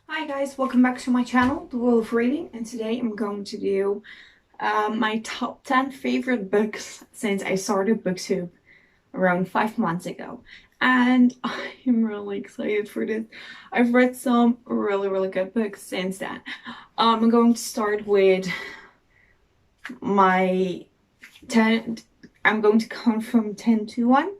Hi guys, welcome back to my channel, The World of Reading, and today I'm going to do my top 10 favorite books since I started booktube around 5 months ago. And I'm really excited for this. I've read some really good books since then. I'm going to start with my 10. I'm going to count from 10 to 1.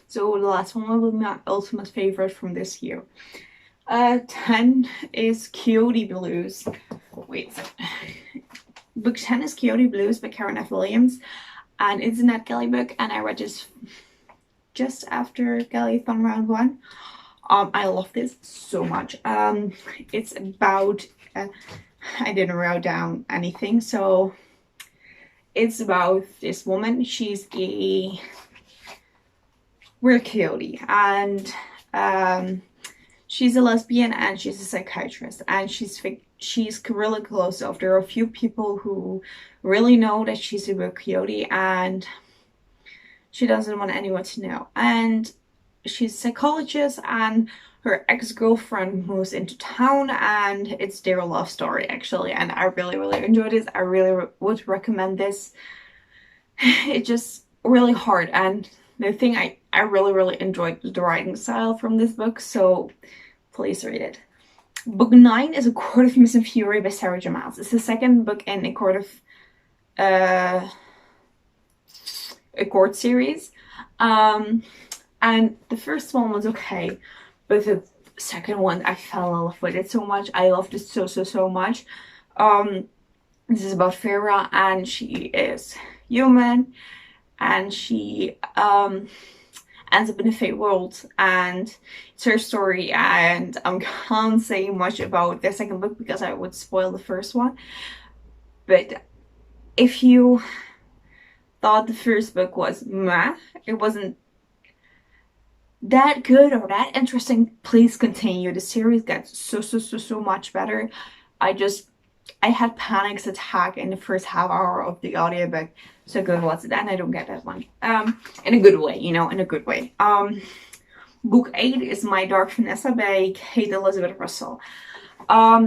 So the last one will be my ultimate favorite from this year. 10 is Coyote Blues. Wait, book 10 is Coyote Blues by Karen F. Williams, and it's a Nat Kelly book, and I read this just after Kelly-thon round 1. I love this so much. It's about, I didn't write down anything, so it's about this woman. She's a weird coyote, and she's a lesbian and she's a psychiatrist, and she's really close off. There are a few people who really know that she's a weird coyote, and she doesn't want anyone to know. And she's a psychologist, and her ex-girlfriend moves into town, and it's their love story actually. And I really enjoyed this. I really would recommend this. It's just really hard, and the thing I really enjoyed the writing style from this book, so please read it. Book 9 is A Court of Mist and Fury by Sarah J. Maas. It's the second book in a court series. And the first one was okay, but the second one I fell in love with it so much. I loved it so much. This is about Farah, and she is human, and she ends up in a fate world, and it's her story. And I can't say much about the second book because I would spoil the first one. But if you thought the first book was meh, it wasn't that good or that interesting, please continue. The series gets so much better. I had panic attack in the first half hour of the audiobook. So good was it, and I don't get that one. In a good way, you know, in a good way. Book 8 is My Dark Vanessa by Kate Elizabeth Russell.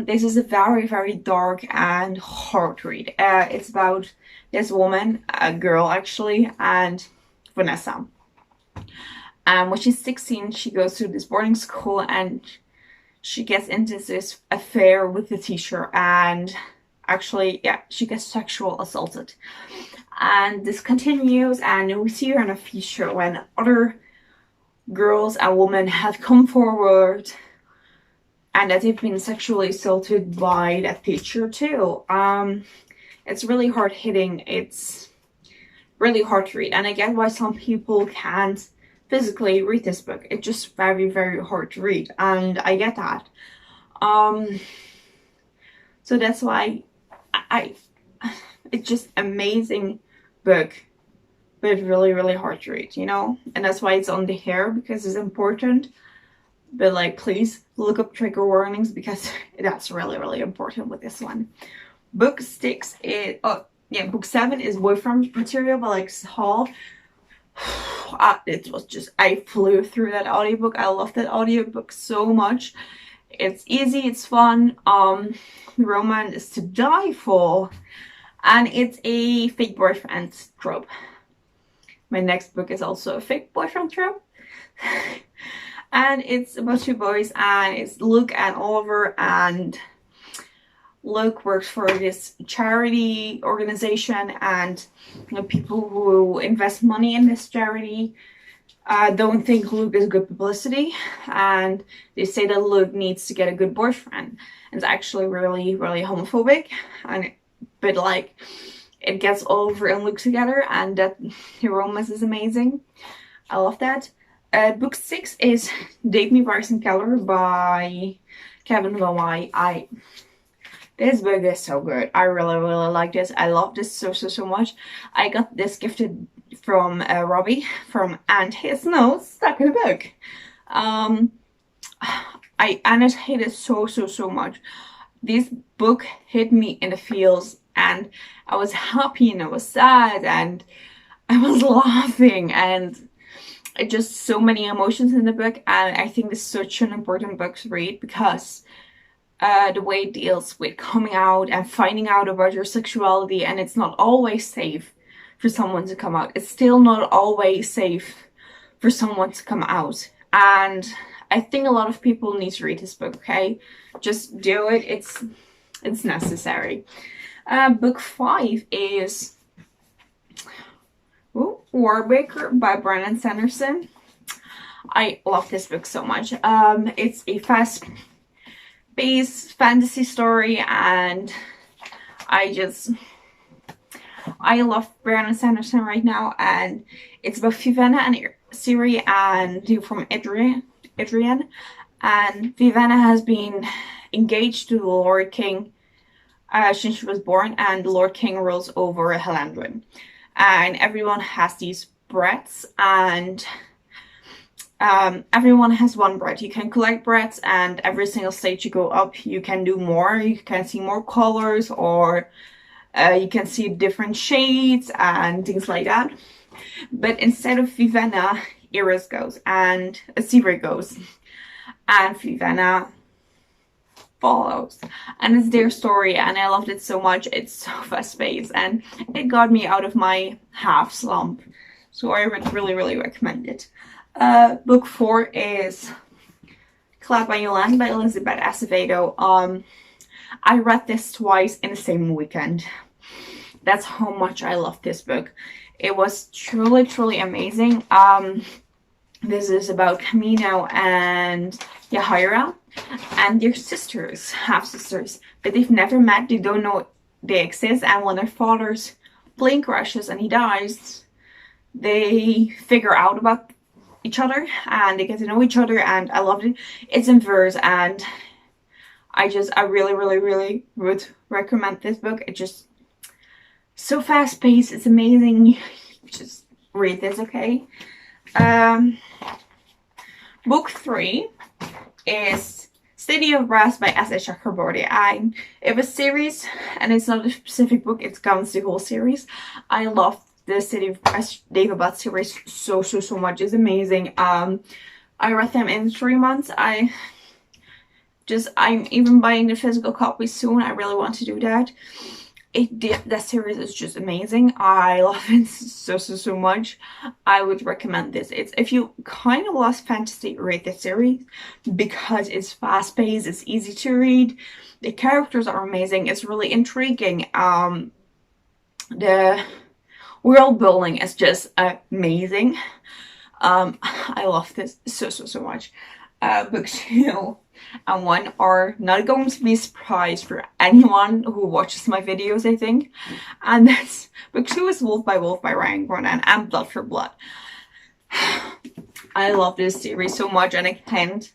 This is a very dark and hard read. It's about this woman, a girl actually, and Vanessa. And when she's 16, she goes to this boarding school, and she gets into this affair with the teacher, and actually, yeah, she gets sexual assaulted. And this continues, and we see her in a future when other girls and women have come forward and that they've been sexually assaulted by that teacher too. It's really hard hitting. It's really hard to read, and I get why some people can't physically read this book. It's just very hard to read, and I get that. So that's why it's just amazing book, but really hard to read, you know. And that's why it's on the hair, because it's important. But like, please look up trigger warnings, because that's really important with this one. Book 6 is book 7 is Boyfriend Material by Alex Hall. It was just, I flew through that audiobook. I love that audiobook so much. It's easy, it's fun. The romance is to die for, and it's a fake boyfriend trope. My next book is also a fake boyfriend trope. And it's about two boys, and it's Luke and Oliver, and Luke works for this charity organization, and you know, people who invest money in this charity don't think Luke is good publicity, and they say that Luke needs to get a good boyfriend. And it's actually really homophobic, but like, it gets Oliver and Luke together, and that the romance is amazing. I love that. Book 6 is Date Me Bryson Keller by Kevin Van Wy. This book is so good. I really like this. I love this so much. I got this gifted from Robbie from And His Nose Stuck in the Book. I annotated so much. This book hit me in the feels, and I was happy and I was sad and I was laughing, and just so many emotions in the book. And I think this is such an important book to read, because the way it deals with coming out and finding out about your sexuality, and it's not always safe for someone to come out. It's still not always safe for someone to come out. And I think a lot of people need to read this book, okay? Just do it. It's necessary. Book 5 is Warbreaker by Brandon Sanderson. I love this book so much. It's a fast-paced fantasy story, and I love Brandon Sanderson right now, and it's about Vivenna and Ciri, and they're from Adrian, and Vivenna has been engaged to the Lord King since she was born, and the Lord King rules over Helandrin, and everyone has these breaths, and everyone has one breath. You can collect breaths, and every single stage you go up, you can do more. You can see more colors, or you can see different shades and things like that. But instead of Vivenna, Iris goes, and Ciri goes, and Vivenna follows, and it's their story, and I loved it so much. It's so fast-paced, and it got me out of my half slump, so I would really recommend it. Book 4 is Clad by Yolande by Elizabeth Acevedo. I read this twice in the same weekend. That's how much I love this book. It was truly amazing. This is about Camino and Yahaira, and they're sisters, half-sisters, but they've never met. They don't know they exist, and when their father's plane crashes and he dies, they figure out about each other, and they get to know each other, and I loved it. It's in verse, and I really would recommend this book. It's just so fast-paced. It's amazing. Just read this, okay? Book 3 is City of Brass by S.A. Chakraborty. It was a series, and it's not a specific book. It counts the whole series. I love the City of Brass David Butt series so much. It's amazing. I read them in 3 months. I'm even buying the physical copy soon. I really want to do that. That series is just amazing. I love it so much. I would recommend this. If you kind of lost fantasy, read this series because it's fast-paced, it's easy to read, the characters are amazing, it's really intriguing. The world building is just amazing. I love this so much. Book 2 and 1 are not going to be a surprise for anyone who watches my videos, I think. And that's book 2 is Wolf by Ryan Gronan and Blood for Blood. I love this series so much, and I can't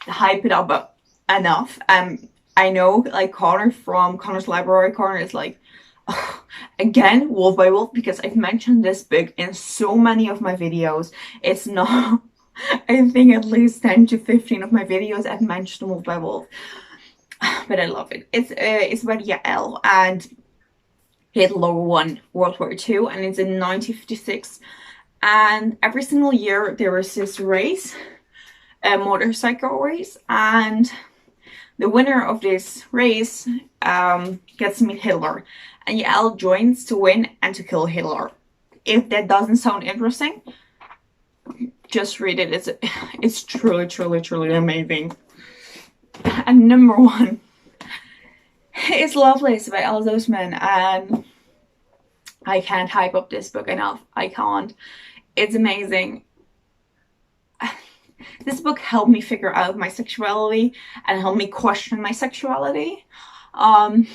hype it up enough. I know, like, Connor from Connor's Library Corner is like, oh, again, Wolf by Wolf, because I've mentioned this book in so many of my videos. It's not, I think at least 10 to 15 of my videos I've mentioned Wolf by Wolf. But I love it. It's about Yael, and Hitler won World War II, and it's in 1956. And every single year there was this race, a motorcycle race, and the winner of this race gets to meet Hitler, and Yael joins to win and to kill Hitler. If that doesn't sound interesting, just read it. It's truly amazing. And number 1 is Loveliest by Alice Oseman, and I can't hype up this book enough. I can't. It's amazing. This book helped me figure out my sexuality and helped me question my sexuality. And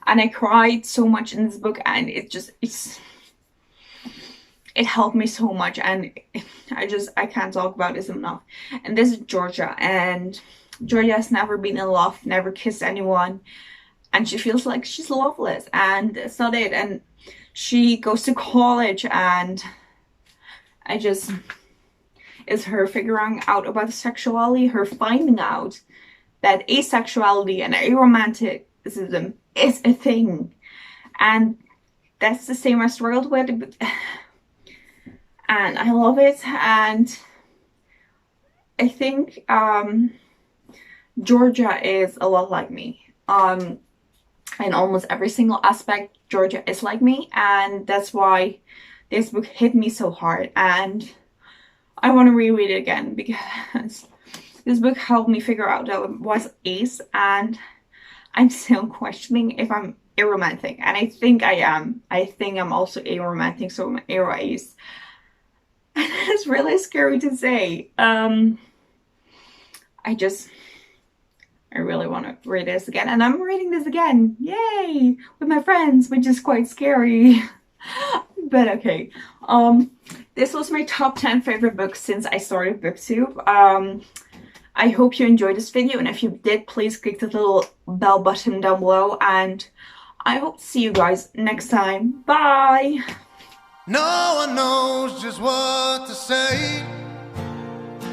I cried so much in this book, and it helped me so much, and I can't talk about this enough. And this is Georgia, and Georgia has never been in love, never kissed anyone, and she feels like she's loveless, and it's not it. And she goes to college, and it's her figuring out about sexuality, her finding out that asexuality and aromanticism is a thing, and that's the same I struggled with, and I love it. And I think Georgia is a lot like me. In almost every single aspect, Georgia is like me, and that's why this book hit me so hard, and I want to reread it again because this book helped me figure out that I was ace, and I'm still questioning if I'm aromantic, and I think I am. I think I'm also aromantic, so I'm aro ace. It's really scary to say. I really want to read this again, and I'm reading this again, yay, with my friends, which is quite scary. But okay, this was my top 10 favorite books since I started booktube. I hope you enjoyed this video, and if you did, please click the little bell button down below, and I hope to see you guys next time. Bye! No one knows just what to say.